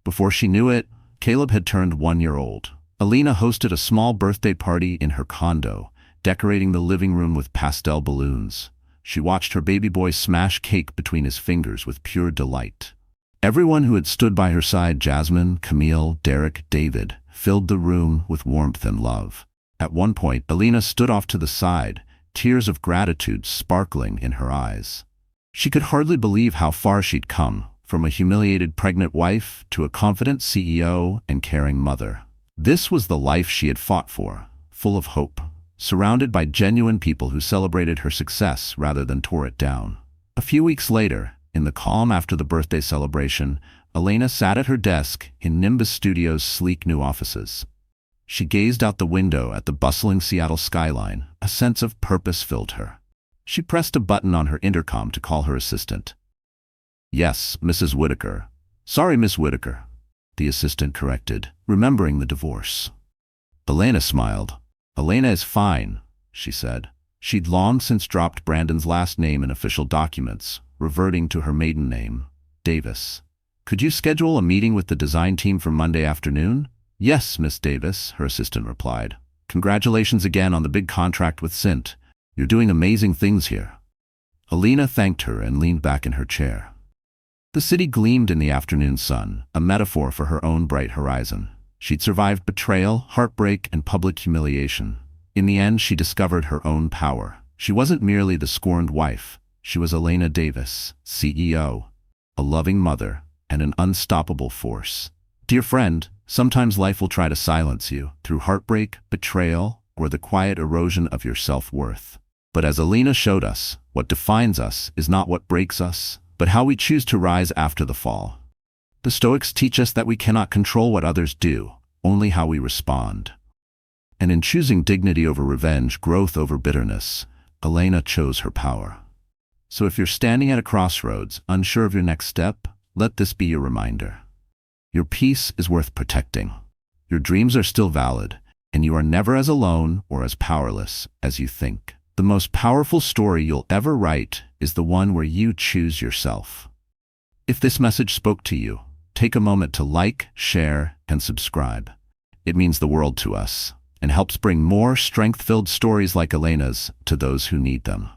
Speaker 1: Before she knew it, Caleb had turned 1 year old. Elena hosted a small birthday party in her condo, decorating the living room with pastel balloons. She watched her baby boy smash cake between his fingers with pure delight. Everyone who had stood by her side, Jasmine, Camille, Derek, David, filled the room with warmth and love. At one point, Elena stood off to the side, tears of gratitude sparkling in her eyes. She could hardly believe how far she'd come, from a humiliated pregnant wife to a confident CEO and caring mother. This was the life she had fought for, full of hope, surrounded by genuine people who celebrated her success rather than tore it down. A few weeks later, in the calm after the birthday celebration, Elena sat at her desk in Nimbus Studios' sleek new offices. She gazed out the window at the bustling Seattle skyline. A sense of purpose filled her. She pressed a button on her intercom to call her assistant. "Yes, Mrs. Whitaker." "Sorry, Miss Whitaker," the assistant corrected, remembering the divorce. Elena smiled. "Elena is fine," she said. She'd long since dropped Brandon's last name in official documents, reverting to her maiden name, Davis. "Could you schedule a meeting with the design team for Monday afternoon?" "Yes, Miss Davis," her assistant replied. "Congratulations again on the big contract with Sint. You're doing amazing things here." Elena thanked her and leaned back in her chair. The city gleamed in the afternoon sun, a metaphor for her own bright horizon. She'd survived betrayal, heartbreak, and public humiliation. In the end, she discovered her own power. She wasn't merely the scorned wife. She was Elena Davis, CEO, a loving mother, and an unstoppable force. Dear friend, sometimes life will try to silence you through heartbreak, betrayal, or the quiet erosion of your self-worth. But as Elena showed us, what defines us is not what breaks us, but how we choose to rise after the fall. The Stoics teach us that we cannot control what others do, only how we respond. And in choosing dignity over revenge, growth over bitterness, Elena chose her power. So if you're standing at a crossroads, unsure of your next step, let this be your reminder. Your peace is worth protecting. Your dreams are still valid, and you are never as alone or as powerless as you think. The most powerful story you'll ever write is the one where you choose yourself. If this message spoke to you, take a moment to like, share, and subscribe. It means the world to us and helps bring more strength-filled stories like Elena's to those who need them.